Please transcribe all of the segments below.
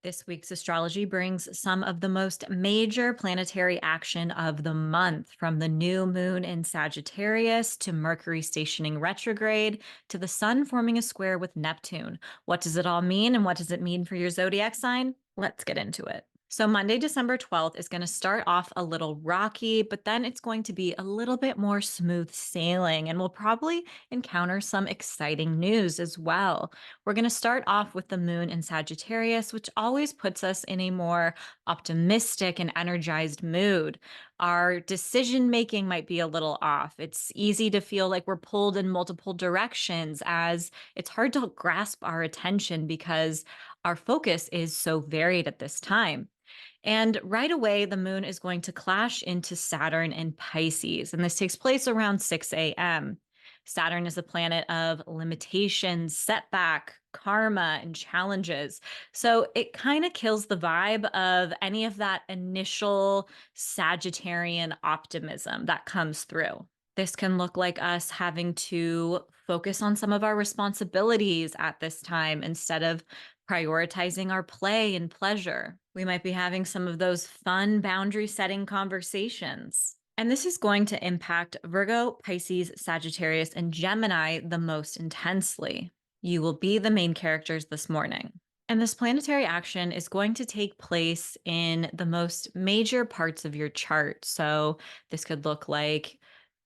This week's astrology brings some of the most major planetary action of the month, from the new moon in Sagittarius to Mercury stationing retrograde to the sun forming a square with Neptune. What does it all mean, and what does it mean for your zodiac sign? Let's get into it. So, Monday, December 12th is going to start off a little rocky, but then it's going to be a little bit more smooth sailing, and we'll probably encounter some exciting news as well. We're going to start off with the moon in Sagittarius, which always puts us in a more optimistic and energized mood. Our decision making might be a little off. It's easy to feel like we're pulled in multiple directions, as it's hard to grasp our attention because our focus is so varied at this time. And right away, the moon is going to clash into Saturn in Pisces. And this takes place around 6 a.m. Saturn is a planet of limitations, setback, karma, and challenges. So it kind of kills the vibe of any of that initial Sagittarian optimism that comes through. This can look like us having to focus on some of our responsibilities at this time instead of prioritizing our play and pleasure. We might be having some of those fun boundary setting conversations. And this is going to impact Virgo, Pisces, Sagittarius, and Gemini the most intensely. You will be the main characters this morning. And this planetary action is going to take place in the most major parts of your chart. So this could look like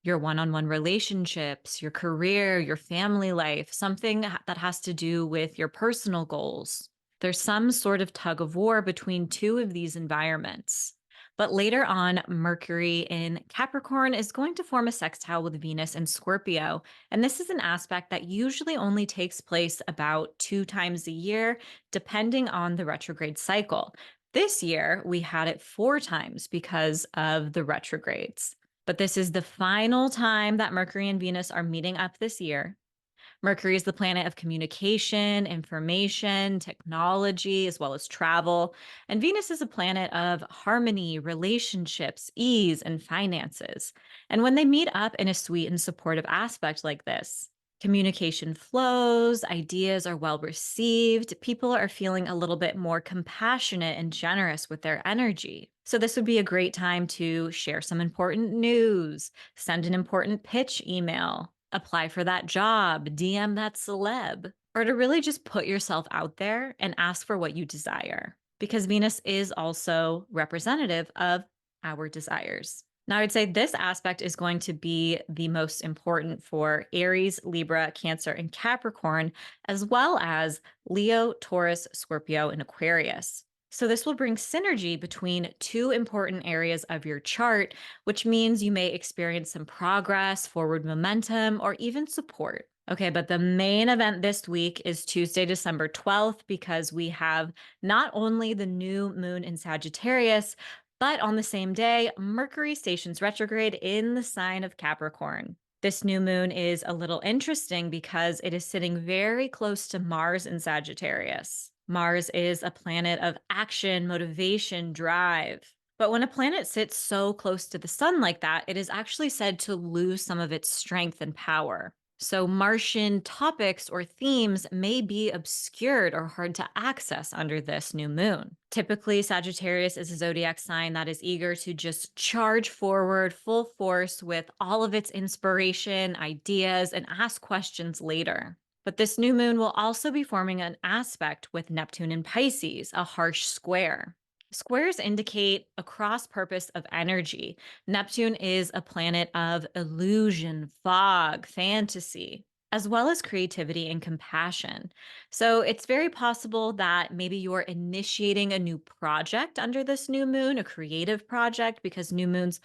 your one-on-one relationships, your career, your family life, something that has to do with your personal goals. There's some sort of tug of war between two of these environments. But later on, Mercury in Capricorn is going to form a sextile with Venus in Scorpio. And this is an aspect that usually only takes place about 2 times a year, depending on the retrograde cycle. This year, we had it 4 times because of the retrogrades. But this is the final time that Mercury and Venus are meeting up this year. Mercury is the planet of communication, information, technology, as well as travel. And Venus is a planet of harmony, relationships, ease, and finances. And when they meet up in a sweet and supportive aspect like this, communication flows, ideas are well received, people are feeling a little bit more compassionate and generous with their energy. So, this would be a great time to share some important news, send an important pitch email, apply for that job, DM that celeb, or to really just put yourself out there and ask for what you desire, because Venus is also representative of our desires. Now, I'd say this aspect is going to be the most important for Aries, Libra, Cancer, and Capricorn, as well as Leo, Taurus, Scorpio, and Aquarius. So this will bring synergy between two important areas of your chart, which means you may experience some progress, forward momentum, or even support. Okay, but the main event this week is Tuesday, December 12th, because we have not only the new moon in Sagittarius, but on the same day, Mercury stations retrograde in the sign of Capricorn. This new moon is a little interesting because it is sitting very close to Mars in Sagittarius. Mars is a planet of action, motivation, drive. But when a planet sits so close to the sun like that, it is actually said to lose some of its strength and power. So Martian topics or themes may be obscured or hard to access under this new moon. Typically, Sagittarius is a zodiac sign that is eager to just charge forward full force with all of its inspiration, ideas, and ask questions later. But this new moon will also be forming an aspect with Neptune in Pisces, a harsh square. Squares indicate a cross purpose of energy. Neptune is a planet of illusion, fog, fantasy, as well as creativity and compassion. So it's very possible that maybe you're initiating a new project under this new moon, a creative project, because new moons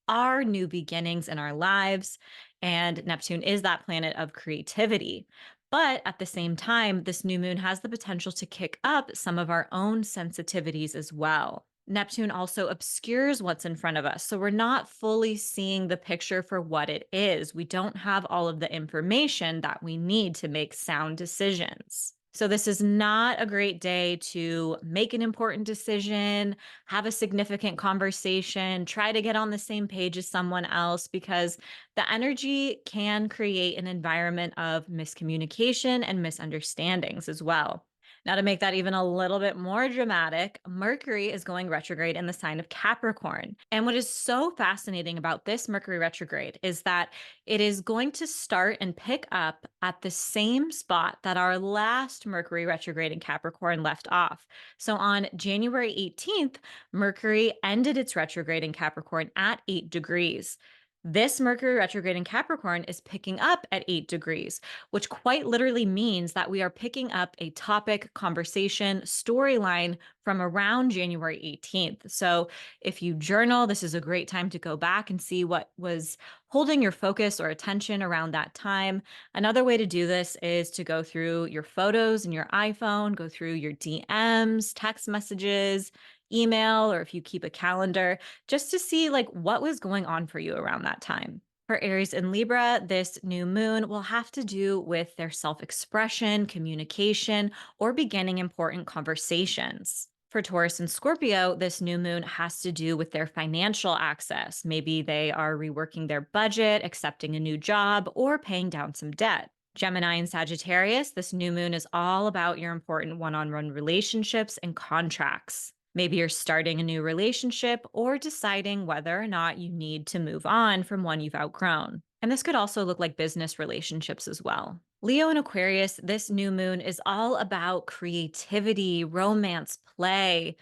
are new beginnings in our lives. And Neptune is that planet of creativity. But at the same time, this new moon has the potential to kick up some of our own sensitivities as well. Neptune also obscures what's in front of us. So we're not fully seeing the picture for what it is. We don't have all of the information that we need to make sound decisions. So this is not a great day to make an important decision, have a significant conversation, try to get on the same page as someone else, because the energy can create an environment of miscommunication and misunderstandings as well. Now, to make that even a little bit more dramatic, Mercury is going retrograde in the sign of Capricorn. And what is so fascinating about this Mercury retrograde is that it is going to start and pick up at the same spot that our last Mercury retrograde in Capricorn left off. So on January 18th, Mercury ended its retrograde in Capricorn at 8 degrees. This Mercury retrograde in Capricorn is picking up at 8 degrees, which quite literally means that we are picking up a topic, conversation, storyline from around January 18th. So if you journal, this is a great time to go back and see what was holding your focus or attention around that time. Another way to do this is to go through your photos in your iPhone, go through your DMs, text messages, email, or if you keep a calendar, just to see like what was going on for you around that time. For Aries and Libra, this new moon will have to do with their self expression, communication, or beginning important conversations. For Taurus and Scorpio, this new moon has to do with their financial access. Maybe they are reworking their budget, accepting a new job, or paying down some debt. Gemini and Sagittarius, this new moon is all about your important one on one relationships and contracts. Maybe you're starting a new relationship or deciding whether or not you need to move on from one you've outgrown. And this could also look like business relationships as well. Leo and Aquarius, this new moon is all about creativity, romance, play,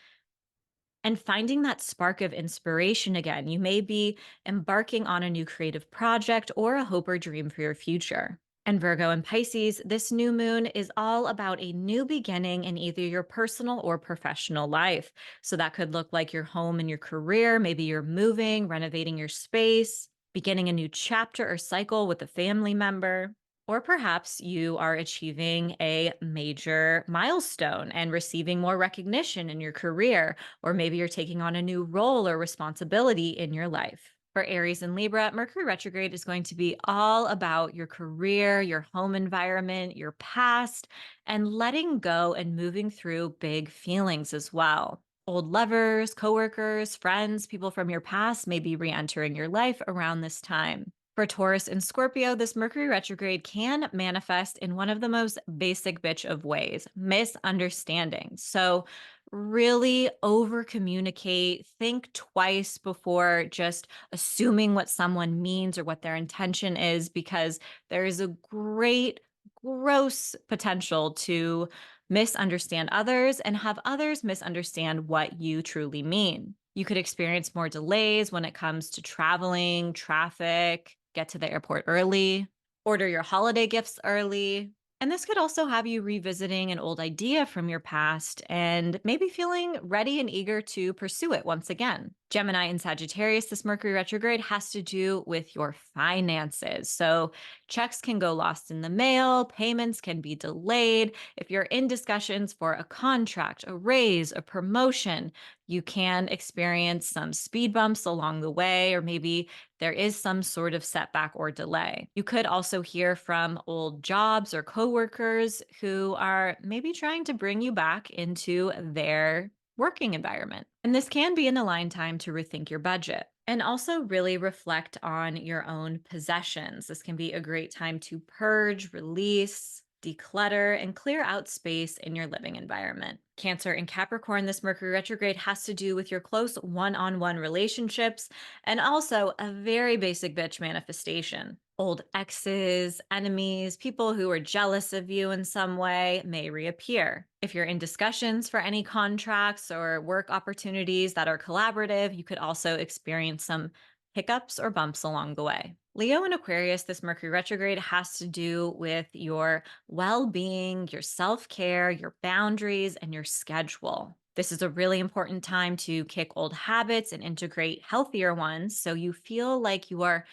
and finding that spark of inspiration again. You may be embarking on a new creative project or a hope or dream for your future. And Virgo and Pisces, this new moon is all about a new beginning in either your personal or professional life. So that could look like your home and your career. Maybe you're moving, renovating your space, beginning a new chapter or cycle with a family member. Or perhaps you are achieving a major milestone and receiving more recognition in your career, or maybe you're taking on a new role or responsibility in your life. For Aries and Libra, Mercury retrograde is going to be all about your career, your home environment, your past, and letting go and moving through big feelings as well. Old lovers, coworkers, friends, people from your past may be re-entering your life around this time. For Taurus and Scorpio, this Mercury retrograde can manifest in one of the most basic bitch of ways, misunderstandings. So really over communicate, think twice before just assuming what someone means or what their intention is, because there is a great, gross potential to misunderstand others and have others misunderstand what you truly mean. You could experience more delays when it comes to traveling, traffic, get to the airport early, order your holiday gifts early. And this could also have you revisiting an old idea from your past and maybe feeling ready and eager to pursue it once again. Gemini and Sagittarius, this Mercury retrograde has to do with your finances. So checks can go lost in the mail, payments can be delayed. If you're in discussions for a contract, a raise, a promotion, you can experience some speed bumps along the way, or maybe there is some sort of setback or delay. You could also hear from old jobs or coworkers who are maybe trying to bring you back into their working environment. And this can be an aligned time to rethink your budget and also really reflect on your own possessions. This can be a great time to purge, release, declutter, and clear out space in your living environment. Cancer and Capricorn, this Mercury retrograde has to do with your close one-on-one relationships and also a very basic bitch manifestation. Old exes, enemies, people who are jealous of you in some way may reappear. If you're in discussions for any contracts or work opportunities that are collaborative, you could also experience some hiccups or bumps along the way. Leo and Aquarius, this Mercury retrograde has to do with your well-being, your self-care, your boundaries, and your schedule. This is a really important time to kick old habits and integrate healthier ones so you feel like you are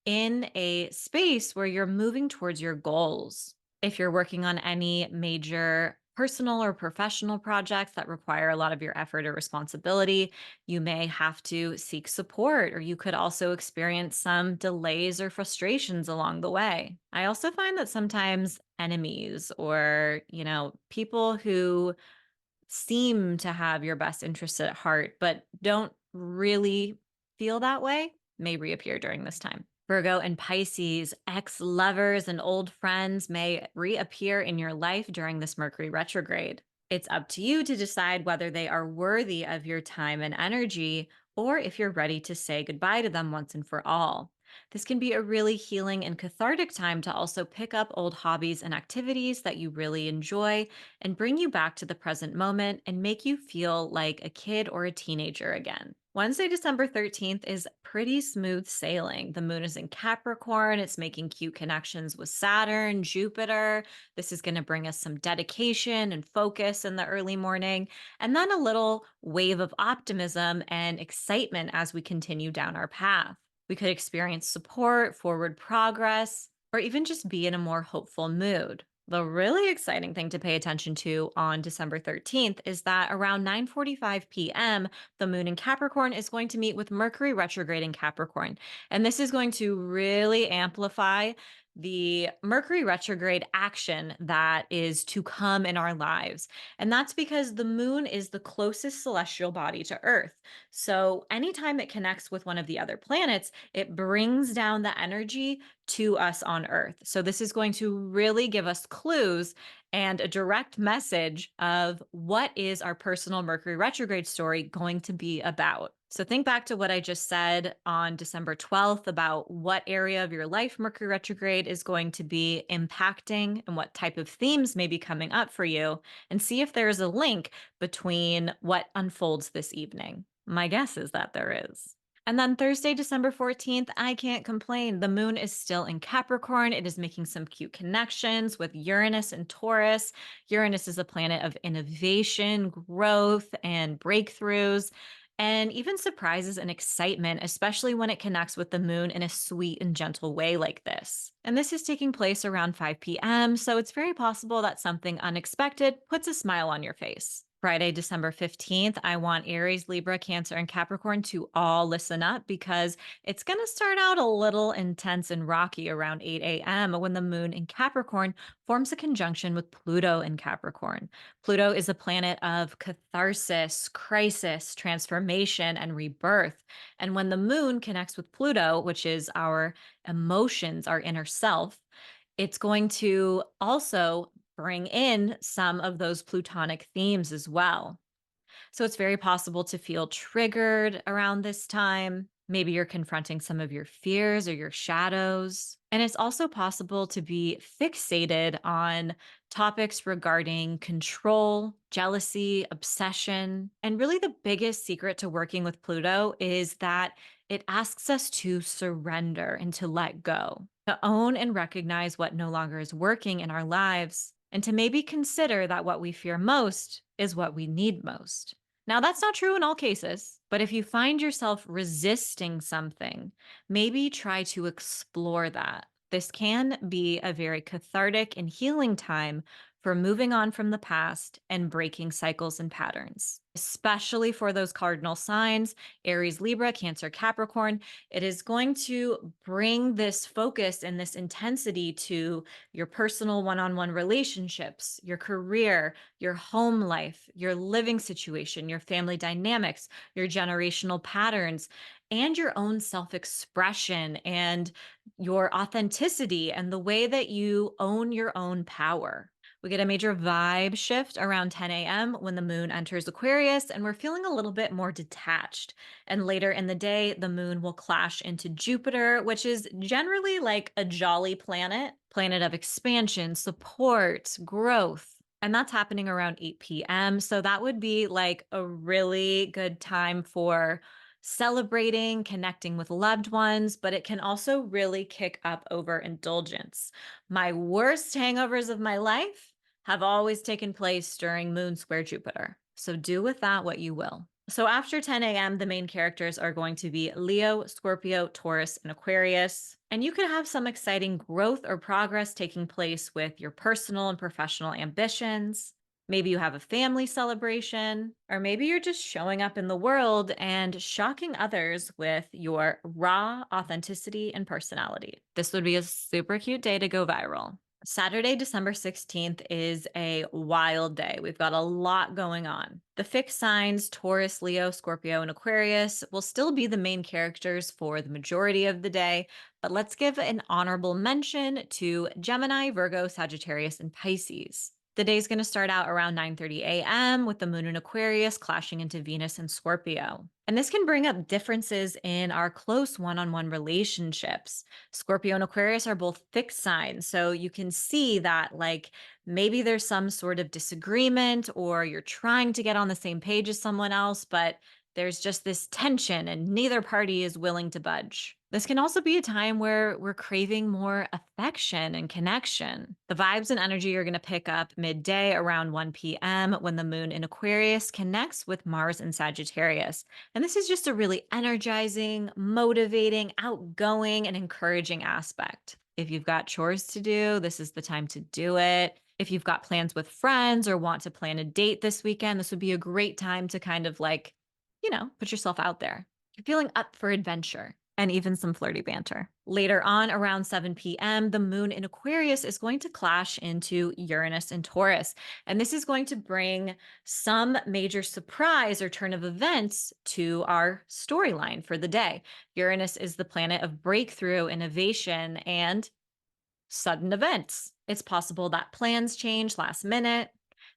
in a space where you're moving towards your goals. If you're working on any major personal or professional projects that require a lot of your effort or responsibility, you may have to seek support, or you could also experience some delays or frustrations along the way. I also find that sometimes enemies or, people who seem to have your best interests at heart, but don't really feel that way may reappear during this time. Virgo and Pisces, ex-lovers and old friends may reappear in your life during this Mercury retrograde. It's up to you to decide whether they are worthy of your time and energy, or if you're ready to say goodbye to them once and for all. This can be a really healing and cathartic time to also pick up old hobbies and activities that you really enjoy and bring you back to the present moment and make you feel like a kid or a teenager again. Wednesday, December 13th is pretty smooth sailing. The moon is in Capricorn. It's making cute connections with Saturn, Jupiter. This is going to bring us some dedication and focus in the early morning, and then a little wave of optimism and excitement as we continue down our path. We could experience support, forward progress, or even just be in a more hopeful mood. The really exciting thing to pay attention to on December 13th is that around 9:45 p.m., the moon in Capricorn is going to meet with Mercury retrograde in Capricorn. And this is going to really amplify the Mercury retrograde action that is to come in our lives. And that's because the moon is the closest celestial body to Earth. So anytime it connects with one of the other planets, it brings down the energy to us on Earth. So this is going to really give us clues and a direct message of what is our personal Mercury retrograde story going to be about. So think back to what I just said on December 12th about what area of your life Mercury retrograde is going to be impacting and what type of themes may be coming up for you, and see if there is a link between what unfolds this evening. My guess is that there is. And then Thursday, December 14th, I can't complain. The moon is still in Capricorn. It is making some cute connections with Uranus and Taurus. Uranus is a planet of innovation, growth, and breakthroughs, and even surprises and excitement, especially when it connects with the moon in a sweet and gentle way like this. And this is taking place around 5 p.m., so it's very possible that something unexpected puts a smile on your face. Friday, December 15th, I want Aries, Libra, Cancer, and Capricorn to all listen up because it's going to start out a little intense and rocky around 8 a.m. when the moon in Capricorn forms a conjunction with Pluto in Capricorn. Pluto is a planet of catharsis, crisis, transformation, and rebirth. And when the moon connects with Pluto, which is our emotions, our inner self, it's going to also bring in some of those plutonic themes as well. So it's very possible to feel triggered around this time. Maybe you're confronting some of your fears or your shadows. And it's also possible to be fixated on topics regarding control, jealousy, obsession. And really, the biggest secret to working with Pluto is that it asks us to surrender and to let go, to own and recognize what no longer is working in our lives, and to maybe consider that what we fear most is what we need most. Now, that's not true in all cases, but if you find yourself resisting something, maybe try to explore that. This can be a very cathartic and healing time for moving on from the past and breaking cycles and patterns, especially for those cardinal signs, Aries, Libra, Cancer, Capricorn. It is going to bring this focus and this intensity to your personal one-on-one relationships, your career, your home life, your living situation, your family dynamics, your generational patterns, and your own self-expression and your authenticity and the way that you own your own power. We get a major vibe shift around 10 a.m. when the moon enters Aquarius, and we're feeling a little bit more detached. And later in the day, the moon will clash into Jupiter, which is generally like a jolly planet, planet of expansion, support, growth. And that's happening around 8 p.m. So that would be like a really good time for celebrating, connecting with loved ones, but it can also really kick up overindulgence. My worst hangovers of my life have always taken place during Moon square Jupiter. So do with that what you will. So after 10 a.m., the main characters are going to be Leo, Scorpio, Taurus, and Aquarius. And you could have some exciting growth or progress taking place with your personal and professional ambitions. Maybe you have a family celebration, or maybe you're just showing up in the world and shocking others with your raw authenticity and personality. This would be a super cute day to go viral. Saturday, December 16th is a wild day. We've got a lot going on. The fixed signs, Taurus, Leo, Scorpio, and Aquarius, will still be the main characters for the majority of the day, but let's give an honorable mention to Gemini, Virgo, Sagittarius, and Pisces. The day's going to start out around 9:30 a.m. with the moon in Aquarius clashing into Venus and Scorpio. And this can bring up differences in our close one-on-one relationships. Scorpio and Aquarius are both fixed signs, so you can see that maybe there's some sort of disagreement or you're trying to get on the same page as someone else, but there's just this tension and neither party is willing to budge. This can also be a time where we're craving more affection and connection. The vibes and energy are going to pick up midday around 1 p.m. when the moon in Aquarius connects with Mars in Sagittarius. And this is just a really energizing, motivating, outgoing, and encouraging aspect. If you've got chores to do, this is the time to do it. If you've got plans with friends or want to plan a date this weekend, this would be a great time to kind of put yourself out there. You're feeling up for adventure and even some flirty banter. Later on, around 7 p.m., the moon in Aquarius is going to clash into Uranus and Taurus. And this is going to bring some major surprise or turn of events to our storyline for the day. Uranus is the planet of breakthrough, innovation, and sudden events. It's possible that plans change last minute.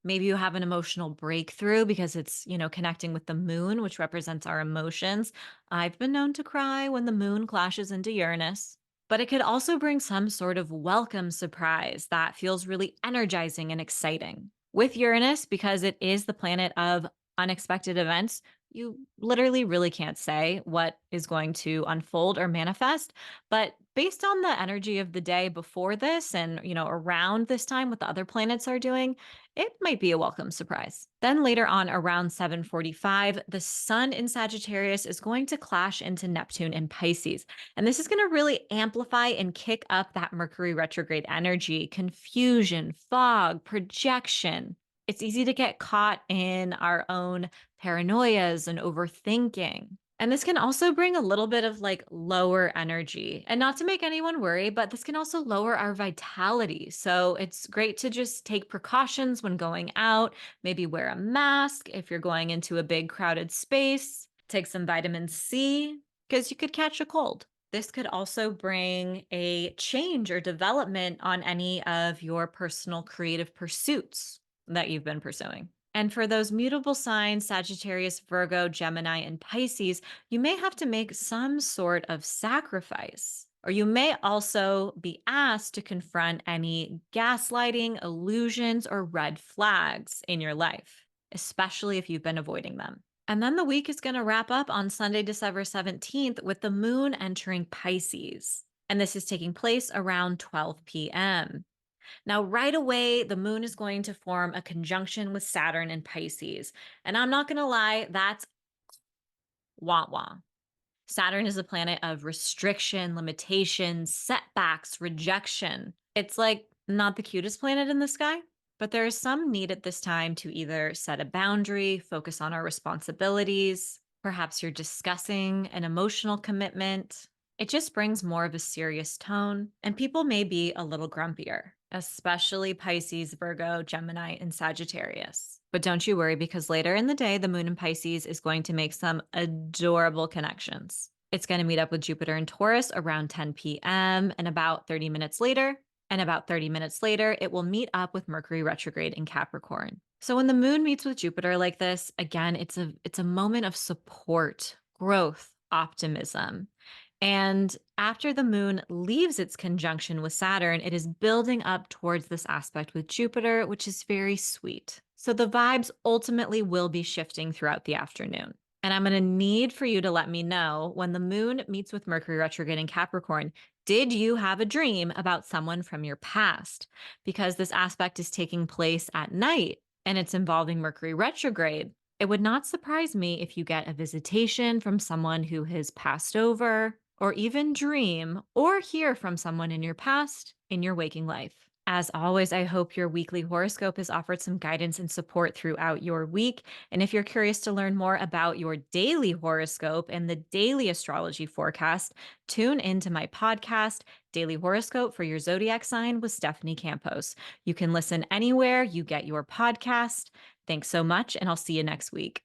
Maybe you have an emotional breakthrough because it's, connecting with the moon, which represents our emotions. I've been known to cry when the moon clashes into Uranus. But it could also bring some sort of welcome surprise that feels really energizing and exciting. With Uranus, because it is the planet of unexpected events, you literally really can't say what is going to unfold or manifest. But based on the energy of the day before this and, around this time, what the other planets are doing, it might be a welcome surprise. Then later on around 7:45, the sun in Sagittarius is going to clash into Neptune in Pisces. And this is going to really amplify and kick up that Mercury retrograde energy, confusion, fog, projection. It's easy to get caught in our own paranoias and overthinking. And this can also bring a little bit of lower energy. And not to make anyone worry, but this can also lower our vitality. So it's great to just take precautions when going out, maybe wear a mask if you're going into a big crowded space, take some vitamin C because you could catch a cold. This could also bring a change or development on any of your personal creative pursuits that you've been pursuing. And for those mutable signs, Sagittarius, Virgo, Gemini, and Pisces, you may have to make some sort of sacrifice. Or you may also be asked to confront any gaslighting, illusions, or red flags in your life, especially if you've been avoiding them. And then the week is going to wrap up on Sunday, December 17th, with the moon entering Pisces. And this is taking place around 12 p.m. Now, right away, the moon is going to form a conjunction with Saturn in Pisces. And I'm not going to lie, that's wah wah. Saturn is a planet of restriction, limitations, setbacks, rejection. It's not the cutest planet in the sky, but there is some need at this time to either set a boundary, focus on our responsibilities. Perhaps you're discussing an emotional commitment. It just brings more of a serious tone, and people may be a little grumpier, especially Pisces, Virgo, Gemini, and Sagittarius. But don't you worry, because later in the day, the moon in Pisces is going to make some adorable connections. It's going to meet up with Jupiter in Taurus around 10 p.m. And about 30 minutes later, it will meet up with Mercury retrograde in Capricorn. So when the moon meets with Jupiter like this, again, it's a moment of support, growth, optimism. And after the moon leaves its conjunction with Saturn, it is building up towards this aspect with Jupiter, which is very sweet. So the vibes ultimately will be shifting throughout the afternoon. And I'm going to need for you to let me know when the moon meets with Mercury retrograde in Capricorn, did you have a dream about someone from your past? Because this aspect is taking place at night and it's involving Mercury retrograde. It would not surprise me if you get a visitation from someone who has passed over, or even dream or hear from someone in your past in your waking life. As always, I hope your weekly horoscope has offered some guidance and support throughout your week. And if you're curious to learn more about your daily horoscope and the daily astrology forecast, tune into my podcast, Daily Horoscope for Your Zodiac Sign with Stephanie Campos. You can listen anywhere you get your podcast. Thanks so much, and I'll see you next week.